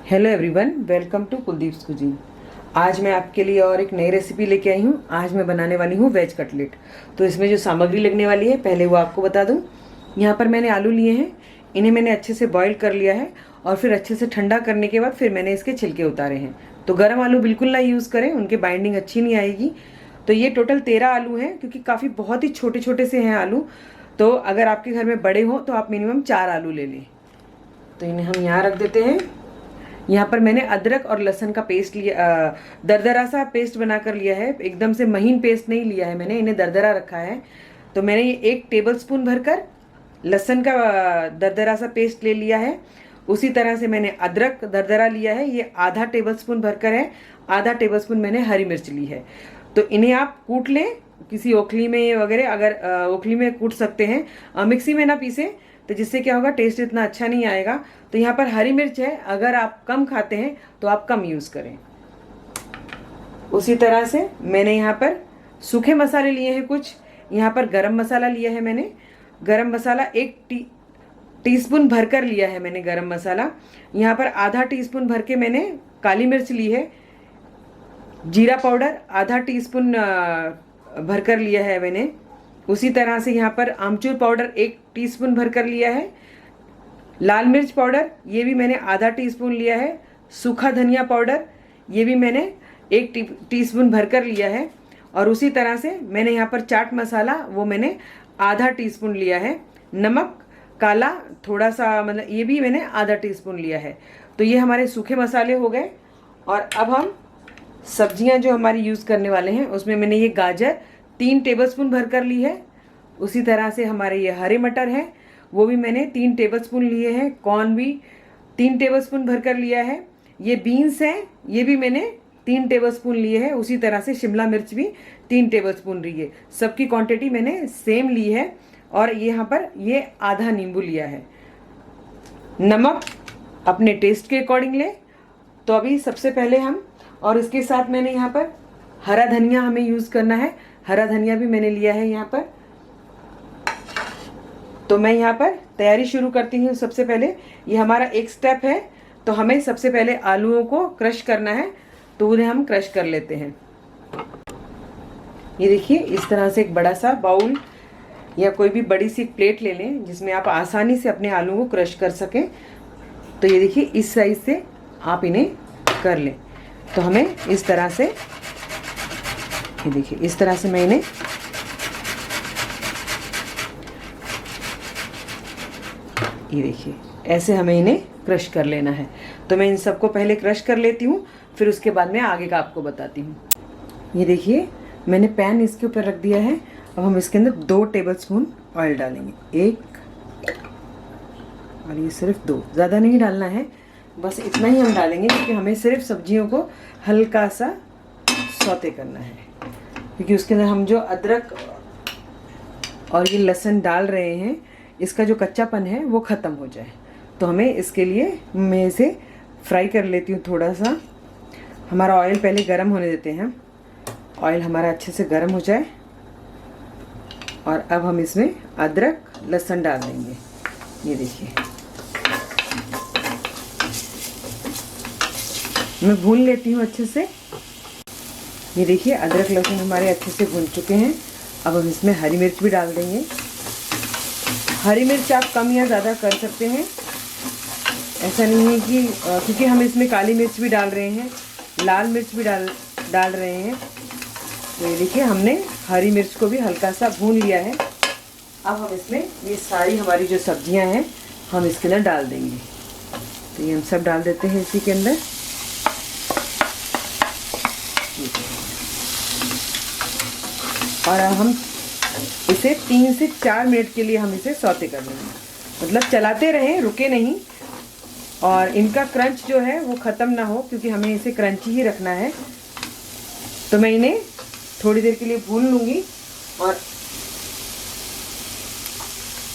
Hello everyone, welcome to Kuldeep's cuisine. आज मैं आपके लिए और एक नई रेसिपी लेके आई हूँ। आज मैं बनाने वाली हूँ वेज कटलेट। तो इसमें जो सामग्री लगने वाली है पहले वो आपको बता दूँ। यहाँ पर मैंने आलू लिए हैं, इन्हें मैंने अच्छे से बॉईल कर लिया है और फिर अच्छे से ठंडा करने के बाद फिर मैंने इसके छिलके उतारे हैं। तो गर्म आलू बिल्कुल ना यूज़ करें, उनकी बाइंडिंग अच्छी नहीं आएगी। तो ये टोटल 13 आलू हैं, क्योंकि काफ़ी बहुत ही छोटे छोटे से हैं आलू। तो अगर आपके घर में बड़े हों तो आप मिनिमम 4 आलू ले लें। तो इन्हें हम यहाँ रख देते हैं। यहाँ पर मैंने अदरक और लहसुन का पेस्ट लिया, दरदरा सा पेस्ट बना कर लिया है। एकदम से महीन पेस्ट नहीं लिया है मैंने, इन्हें दरदरा रखा है। तो मैंने ये 1 टेबलस्पून भरकर लहसुन का दरदरा सा पेस्ट ले लिया है। उसी तरह से मैंने अदरक दरदरा लिया है, ये आधा टेबलस्पून भरकर है। आधा टेबलस्पून मैंने हरी मिर्च ली है। तो इन्हें आप कूट लें किसी ओखली में वगैरह, अगर ओखली में कूट सकते हैं, मिक्सी में ना पीसें, तो जिससे क्या होगा टेस्ट इतना अच्छा नहीं आएगा। तो यहाँ पर हरी मिर्च है, अगर आप कम खाते हैं तो आप कम यूज़ करें। उसी तरह से मैंने यहाँ पर सूखे मसाले लिए हैं कुछ। यहाँ पर गरम मसाला लिया है मैंने। गरम मसाला 1 टीस्पून भरकर लिया है मैंने गरम मसाला। यहाँ पर आधा टीस्पून भर के मैंने काली मिर्च ली है। जीरा पाउडर आधा टीस्पून भरकर लिया है मैंने। उसी तरह से यहाँ पर आमचूर पाउडर 1 टीस्पून भरकर लिया है। लाल मिर्च पाउडर ये भी मैंने आधा टीस्पून लिया है। सूखा धनिया पाउडर ये भी मैंने 1 टीस्पून भरकर लिया है। और उसी तरह से मैंने यहाँ पर चाट मसाला वो मैंने आधा टीस्पून लिया है। नमक काला थोड़ा सा, मतलब ये भी मैंने आधा टीस्पून लिया है। तो ये हमारे सूखे मसाले हो गए। और अब हम सब्जियां जो हमारी यूज़ करने वाले हैं उसमें मैंने ये गाजर 3 टेबलस्पून भरकर ली है। उसी तरह से हमारे ये हरे मटर हैं, वो भी मैंने 3 टेबलस्पून लिए हैं। कॉर्न भी 3 टेबलस्पून भरकर लिया है। ये बीन्स हैं, ये भी मैंने 3 टेबलस्पून लिए हैं। उसी तरह से शिमला मिर्च भी 3 टेबलस्पून ली है। सबकी क्वांटिटी मैंने सेम ली है। और ये यहाँ पर ये आधा नींबू लिया है। नमक अपने टेस्ट के अकॉर्डिंग ले। तो अभी सबसे पहले हम, और इसके साथ मैंने यहाँ पर हरा धनिया हमें यूज़ करना है। हरा धनिया भी मैंने लिया है यहाँ पर। तो मैं यहाँ पर तैयारी शुरू करती हूँ। सबसे पहले ये हमारा एक स्टेप है। तो हमें सबसे पहले आलूओं को क्रश करना है, तो उन्हें हम क्रश कर लेते हैं। ये देखिए, इस तरह से एक बड़ा सा बाउल या कोई भी बड़ी सी प्लेट ले लें जिसमें आप आसानी से अपने आलू को क्रश कर सकें। तो ये देखिए, इस साइज से आप इन्हें कर लें। तो हमें इस तरह से, ये देखिए, इस तरह से मैं इन्हें, ये देखिए, ऐसे हमें इन्हें क्रश कर लेना है। तो मैं इन सबको पहले क्रश कर लेती हूँ, फिर उसके बाद मैं आगे का आपको बताती हूँ। ये देखिए, मैंने पैन इसके ऊपर रख दिया है। अब हम इसके अंदर 2 टेबलस्पून ऑयल डालेंगे। 1 और ये सिर्फ 2, ज़्यादा नहीं डालना है, बस इतना ही हम डालेंगे, क्योंकि हमें सिर्फ सब्जियों को हल्का सा सौते करना है। क्योंकि उसके अंदर हम जो अदरक और ये लहसुन डाल रहे हैं, इसका जो कच्चापन है वो ख़त्म हो जाए। तो हमें इसके लिए मैं इसे फ्राई कर लेती हूँ थोड़ा सा। हमारा ऑयल पहले गर्म होने देते हैं। ऑयल हमारा अच्छे से गर्म हो जाए। और अब हम इसमें अदरक लहसुन डाल देंगे। ये देखिए, मैं भून लेती हूँ अच्छे से। ये देखिए, अदरक लहसुन हमारे अच्छे से भून चुके हैं। अब हम इसमें हरी मिर्च भी डाल देंगे। हरी मिर्च आप कम या ज़्यादा कर सकते हैं, ऐसा नहीं है कि, क्योंकि हम इसमें काली मिर्च भी डाल रहे हैं, लाल मिर्च भी डाल रहे हैं। तो ये देखिए, हमने हरी मिर्च को भी हल्का सा भून लिया है। अब हम इसमें ये सारी हमारी जो सब्जियां हैं हम इसके अंदर डाल देंगे। तो ये हम सब डाल देते हैं इसी के अंदर। और हम इसे 3 से 4 मिनट के लिए हम इसे सौते कर लेंगे। मतलब चलाते रहें, रुके नहीं। और इनका क्रंच जो है वो ख़त्म ना हो, क्योंकि हमें इसे क्रंची ही रखना है। तो मैं इन्हें थोड़ी देर के लिए भून लूँगी। और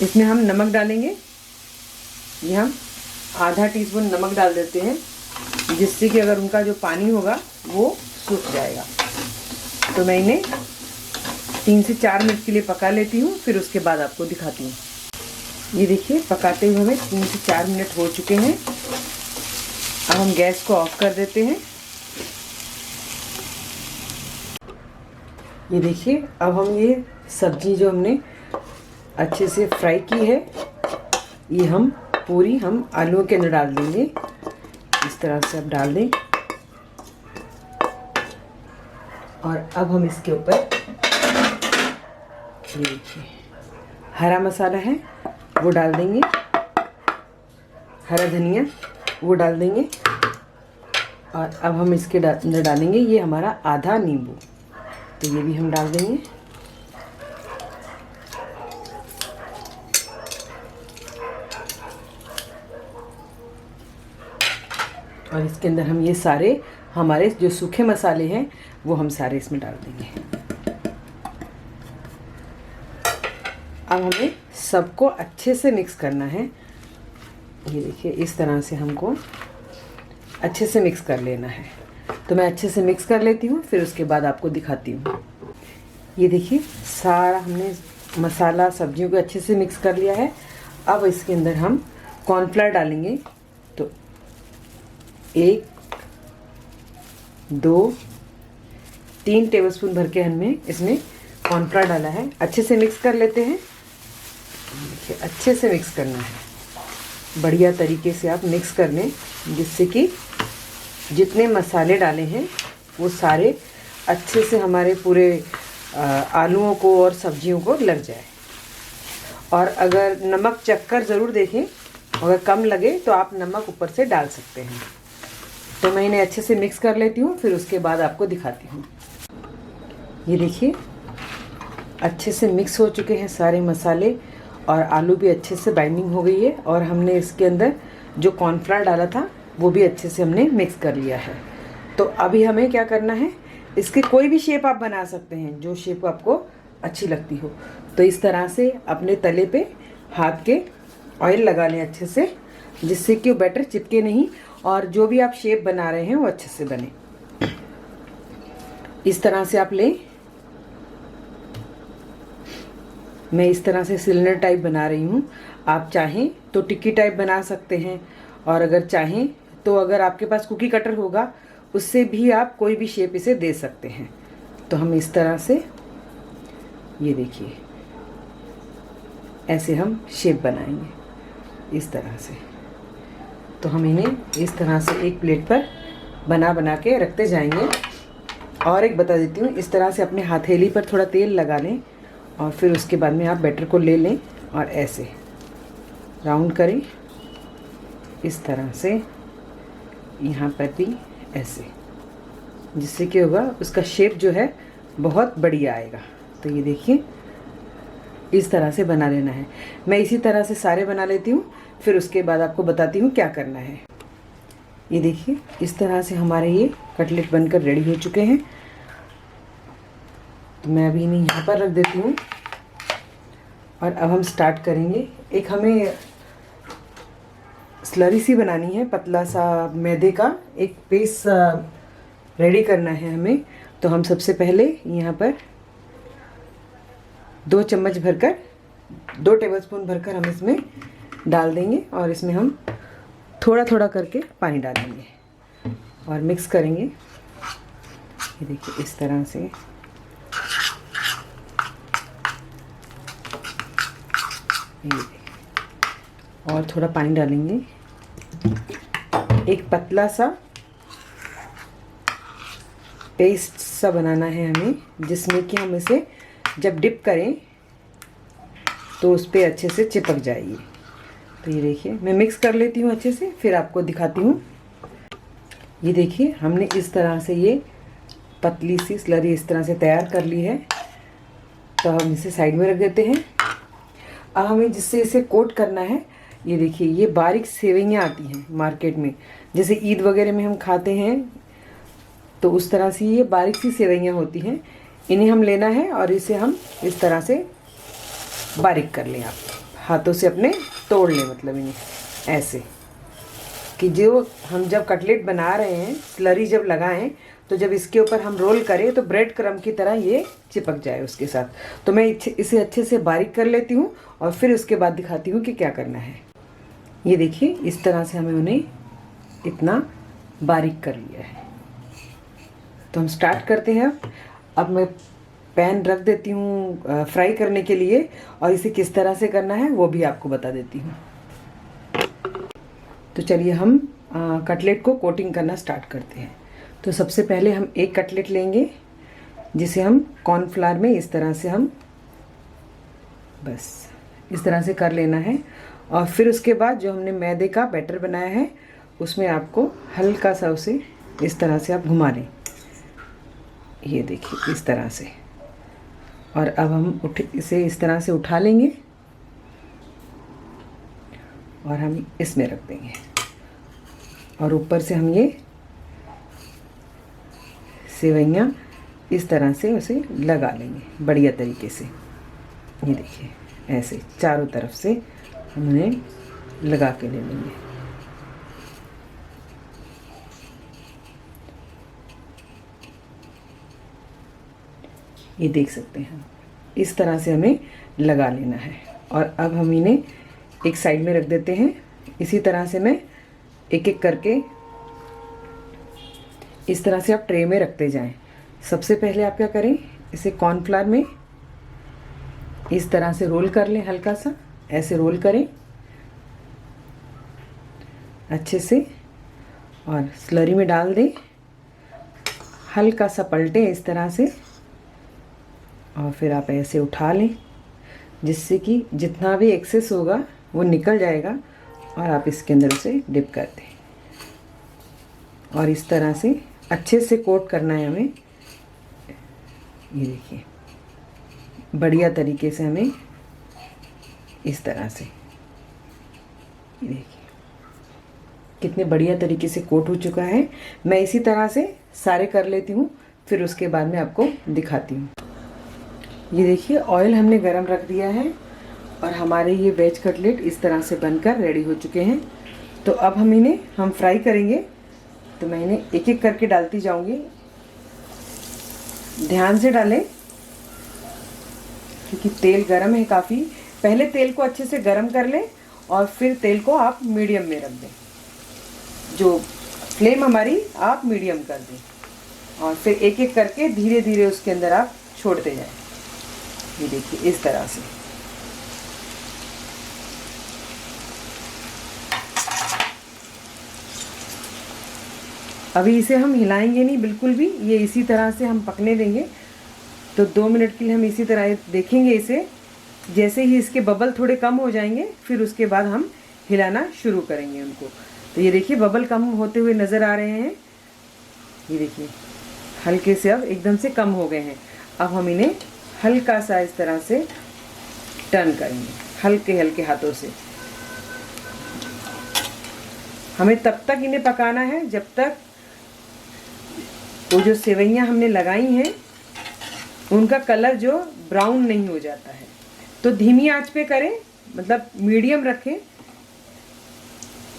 इसमें हम नमक डालेंगे। ये हम आधा टीस्पून नमक डाल देते हैं, जिससे कि अगर उनका जो पानी होगा वो सूख जाएगा। तो मैं इन्हें 3 से 4 मिनट के लिए पका लेती हूँ, फिर उसके बाद आपको दिखाती हूँ। ये देखिए, पकाते हुए हमें 3 से 4 मिनट हो चुके हैं। अब हम गैस को ऑफ कर देते हैं। ये देखिए, अब हम ये सब्जी जो हमने अच्छे से फ्राई की है, ये हम पूरी आलूओं के अंदर डाल देंगे। इस तरह से आप डाल दें और अब हम इसके ऊपर ये देखिए हरा मसाला है वो डाल देंगे, हरा धनिया वो डाल देंगे और अब हम इसके अंदर डालेंगे ये हमारा आधा नींबू, तो ये भी हम डाल देंगे। और इसके अंदर हम ये सारे हमारे जो सूखे मसाले हैं वो हम सारे इसमें डाल देंगे। अब हमें सबको अच्छे से मिक्स करना है। ये देखिए, इस तरह से हमको अच्छे से मिक्स कर लेना है। तो मैं अच्छे से मिक्स कर लेती हूँ, फिर उसके बाद आपको दिखाती हूँ। ये देखिए, सारा हमने मसाला सब्जियों को अच्छे से मिक्स कर लिया है। अब इसके अंदर हम कॉर्नफ्लावर डालेंगे। तो 1 2 3 टेबलस्पून भर के हमने इसमें कॉर्नफ्लावर डाला है। अच्छे से मिक्स कर लेते हैं। देखिए, अच्छे से मिक्स करना है, बढ़िया तरीके से आप मिक्स कर लें, जिससे कि जितने मसाले डाले हैं वो सारे अच्छे से हमारे पूरे आलूओं को और सब्जियों को लग जाए। और अगर नमक चख कर ज़रूर देखें, अगर कम लगे तो आप नमक ऊपर से डाल सकते हैं। तो मैं इन्हें अच्छे से मिक्स कर लेती हूँ, फिर उसके बाद आपको दिखाती हूँ। ये देखिए, अच्छे से मिक्स हो चुके हैं सारे मसाले और आलू भी अच्छे से बाइंडिंग हो गई है। और हमने इसके अंदर जो कॉर्नफ्लावर डाला था वो भी अच्छे से हमने मिक्स कर लिया है। तो अभी हमें क्या करना है, इसकी कोई भी शेप आप बना सकते हैं, जो शेप आपको अच्छी लगती हो। तो इस तरह से अपने तले पे हाथ के ऑयल लगा लें अच्छे से, जिससे कि वो बैटर चिपके नहीं और जो भी आप शेप बना रहे हैं वो अच्छे से बने। इस तरह से आप लें। मैं इस तरह से सिलेंडर टाइप बना रही हूँ। आप चाहें तो टिक्की टाइप बना सकते हैं, और अगर चाहें तो अगर आपके पास कुकी कटर होगा उससे भी आप कोई भी शेप इसे दे सकते हैं। तो हम इस तरह से, ये देखिए, ऐसे हम शेप बनाएंगे इस तरह से। तो हम इन्हें इस तरह से एक प्लेट पर बना के रखते जाएंगे। और एक बता देती हूँ, इस तरह से अपने हथेली पर थोड़ा तेल लगा लें और फिर उसके बाद में आप बैटर को ले लें और ऐसे राउंड करें, इस तरह से यहाँ पर भी ऐसे, जिससे क्या होगा, उसका शेप जो है बहुत बढ़िया आएगा। तो ये देखिए, इस तरह से बना लेना है। मैं इसी तरह से सारे बना लेती हूँ, फिर उसके बाद आपको बताती हूँ क्या करना है। ये देखिए, इस तरह से हमारे ये कटलेट बनकर रेडी हो चुके हैं। तो मैं अभी इन्हें यहाँ पर रख देती हूँ और अब हम स्टार्ट करेंगे। एक हमें स्लरी सी बनानी है, पतला सा मैदे का एक पेस्ट रेडी करना है हमें। तो हम सबसे पहले यहाँ पर 2 चम्मच भरकर, 2 टेबलस्पून भरकर हम इसमें डाल देंगे और इसमें हम थोड़ा थोड़ा करके पानी डालेंगे और मिक्स करेंगे। ये देखिए, इस तरह से। ये और थोड़ा पानी डालेंगे। एक पतला सा पेस्ट सा बनाना है हमें, जिसमें कि हम इसे जब डिप करें तो उस पर अच्छे से चिपक जाएगी। तो ये देखिए, मैं मिक्स कर लेती हूँ अच्छे से, फिर आपको दिखाती हूँ। ये देखिए, हमने इस तरह से ये पतली सी स्लरी इस तरह से तैयार कर ली है। तो हम इसे साइड में रख देते हैं। अब हमें जिससे इसे कोट करना है, ये देखिए, ये बारीक सेवइयाँ आती हैं मार्केट में, जैसे ईद वगैरह में हम खाते हैं, तो उस तरह से ये बारीक सी सेवइयाँ होती हैं। इन्हें हम लेना है और इसे हम इस तरह से बारीक कर लें। आप हाथों से अपने तोड़ लें, मतलब इन्हें ऐसे कि जो हम जब कटलेट बना रहे हैं, स्लरी जब लगाएं, तो जब इसके ऊपर हम रोल करें तो ब्रेड क्रम की तरह ये चिपक जाए उसके साथ। तो मैं इसे अच्छे से बारीक कर लेती हूँ और फिर उसके बाद दिखाती हूँ कि क्या करना है। ये देखिए, इस तरह से हमें उन्हें इतना बारीक कर लिया है। तो हम स्टार्ट करते हैं। अब मैं पैन रख देती हूँ फ्राई करने के लिए, और इसे किस तरह से करना है वो भी आपको बता देती हूँ। तो चलिए हम कटलेट को कोटिंग करना स्टार्ट करते हैं। तो सबसे पहले हम एक कटलेट लेंगे, जिसे हम कॉर्नफ्लावर में इस तरह से हम बस इस तरह से कर लेना है। और फिर उसके बाद जो हमने मैदे का बैटर बनाया है उसमें आपको हल्का सा उसे इस तरह से आप घुमा लें। ये देखिए इस तरह से। और अब हम इसे इस तरह से उठा लेंगे और हम इसमें रख देंगे, और ऊपर से हम ये सेवइयाँ इस तरह से उसे लगा लेंगे बढ़िया तरीके से। ये देखिए ऐसे चारों तरफ से हम उन्हें लगा के ले लेंगे। ये देख सकते हैं इस तरह से हमें लगा लेना है। और अब हम इन्हें एक साइड में रख देते हैं। इसी तरह से मैं एक एक करके इस तरह से आप ट्रे में रखते जाएं। सबसे पहले आप क्या करें, इसे कॉर्नफ्लावर में इस तरह से रोल कर लें, हल्का सा ऐसे रोल करें अच्छे से, और स्लरी में डाल दें, हल्का सा पलटें इस तरह से, और फिर आप ऐसे उठा लें जिससे कि जितना भी एक्सेस होगा वो निकल जाएगा, और आप इसके अंदर उसे डिप कर दें। और इस तरह से अच्छे से कोट करना है हमें। ये देखिए बढ़िया तरीके से हमें इस तरह से, ये देखिए कितने बढ़िया तरीके से कोट हो चुका है। मैं इसी तरह से सारे कर लेती हूँ, फिर उसके बाद में आपको दिखाती हूँ। ये देखिए ऑयल हमने गरम रख दिया है, और हमारे ये वेज कटलेट इस तरह से बनकर रेडी हो चुके हैं। तो अब हम इन्हें फ्राई करेंगे। तो मैं इन्हें एक एक करके डालती जाऊंगी। ध्यान से डालें क्योंकि तेल गरम है काफ़ी। पहले तेल को अच्छे से गरम कर लें और फिर तेल को आप मीडियम में रख दें। जो फ्लेम हमारी आप मीडियम कर दें, और फिर एक एक करके धीरे धीरे उसके अंदर आप छोड़ते जाएं। ये देखिए इस तरह से। अभी इसे हम हिलाएंगे नहीं बिल्कुल भी, ये इसी तरह से हम पकने देंगे। तो 2 मिनट के लिए हम इसी तरह देखेंगे इसे। जैसे ही इसके बबल थोड़े कम हो जाएंगे फिर उसके बाद हम हिलाना शुरू करेंगे उनको। तो ये देखिए बबल कम होते हुए नज़र आ रहे हैं। ये देखिए हल्के से अब एकदम से कम हो गए हैं। अब हम इन्हें हल्का सा इस तरह से टर्न करेंगे, हल्के हल्के हाथों से। हमें तब तक इन्हें पकाना है जब तक वो जो सेवइयाँ हमने लगाई हैं उनका कलर जो ब्राउन नहीं हो जाता है। तो धीमी आंच पे करें, मतलब मीडियम रखें।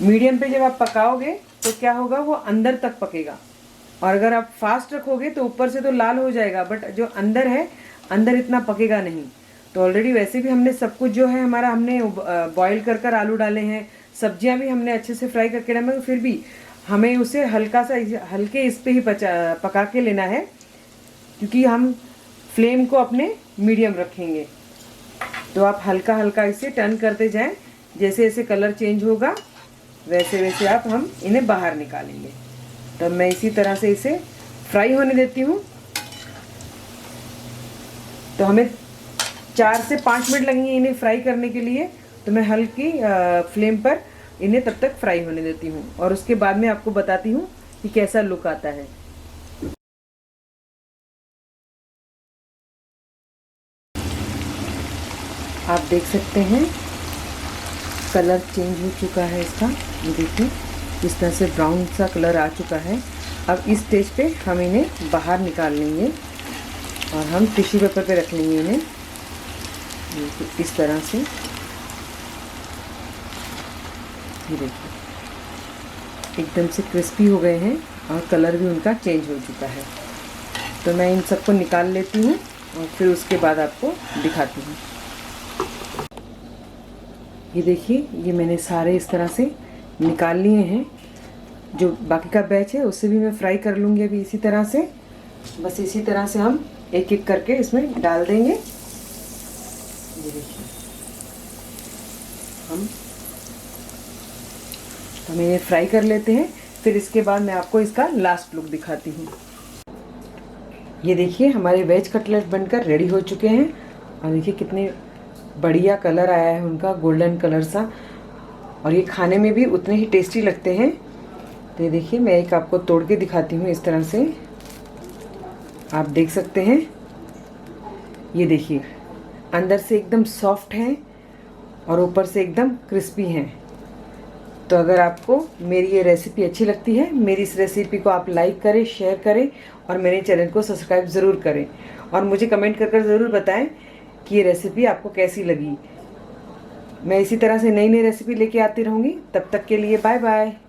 मीडियम पे जब आप पकाओगे तो क्या होगा, वो अंदर तक पकेगा। और अगर आप फास्ट रखोगे तो ऊपर से तो लाल हो जाएगा, बट जो अंदर है अंदर इतना पकेगा नहीं। तो ऑलरेडी वैसे भी हमने सब कुछ जो है हमारा हमने बॉईल कर आलू डाले हैं, सब्जियां भी हमने अच्छे से फ्राई करके डाले, फिर भी हमें उसे हल्का सा हल्के इस पे ही पका के लेना है, क्योंकि हम फ्लेम को अपने मीडियम रखेंगे। तो आप हल्का हल्का इसे टर्न करते जाएं। जैसे जैसे कलर चेंज होगा वैसे वैसे आप हम इन्हें बाहर निकालेंगे। तब मैं इसी तरह से इसे फ्राई होने देती हूँ। तो हमें 4 से 5 मिनट लगेंगे इन्हें फ्राई करने के लिए। तो मैं हल्की फ्लेम पर इन्हें तब तक फ्राई होने देती हूँ, और उसके बाद में आपको बताती हूँ कि कैसा लुक आता है। आप देख सकते हैं कलर चेंज हो चुका है इसका। ये देखिए इस तरह से ब्राउन सा कलर आ चुका है। अब इस स्टेज पे हम इन्हें बाहर निकाल लेंगे और हम टिश्यू पेपर पे रख लेंगे इन्हें इस तरह से। ये देखिए एकदम से क्रिस्पी हो गए हैं और कलर भी उनका चेंज हो चुका है। तो मैं इन सबको निकाल लेती हूँ और फिर उसके बाद आपको दिखाती हूँ। ये देखिए ये मैंने सारे इस तरह से निकाल लिए हैं। जो बाकी का बैच है उससे भी मैं फ्राई कर लूँगी अभी इसी तरह से। बस इसी तरह से हम एक एक करके इसमें डाल देंगे। ये देखिए हम इन्हें फ्राई कर लेते हैं, फिर इसके बाद मैं आपको इसका लास्ट लुक दिखाती हूँ। ये देखिए हमारे वेज कटलेट बनकर रेडी हो चुके हैं और देखिए कितने बढ़िया कलर आया है उनका, गोल्डन कलर सा, और ये खाने में भी उतने ही टेस्टी लगते हैं। तो ये देखिए मैं एक आपको तोड़ के दिखाती हूँ, इस तरह से आप देख सकते हैं। ये देखिए अंदर से एकदम सॉफ्ट हैं और ऊपर से एकदम क्रिस्पी हैं। तो अगर आपको मेरी ये रेसिपी अच्छी लगती है, मेरी इस रेसिपी को आप लाइक करें, शेयर करें और मेरे चैनल को सब्सक्राइब ज़रूर करें और मुझे कमेंट कर ज़रूर बताएं कि ये रेसिपी आपको कैसी लगी। मैं इसी तरह से नई नई रेसिपी लेके आती रहूँगी। तब तक के लिए बाय बाय।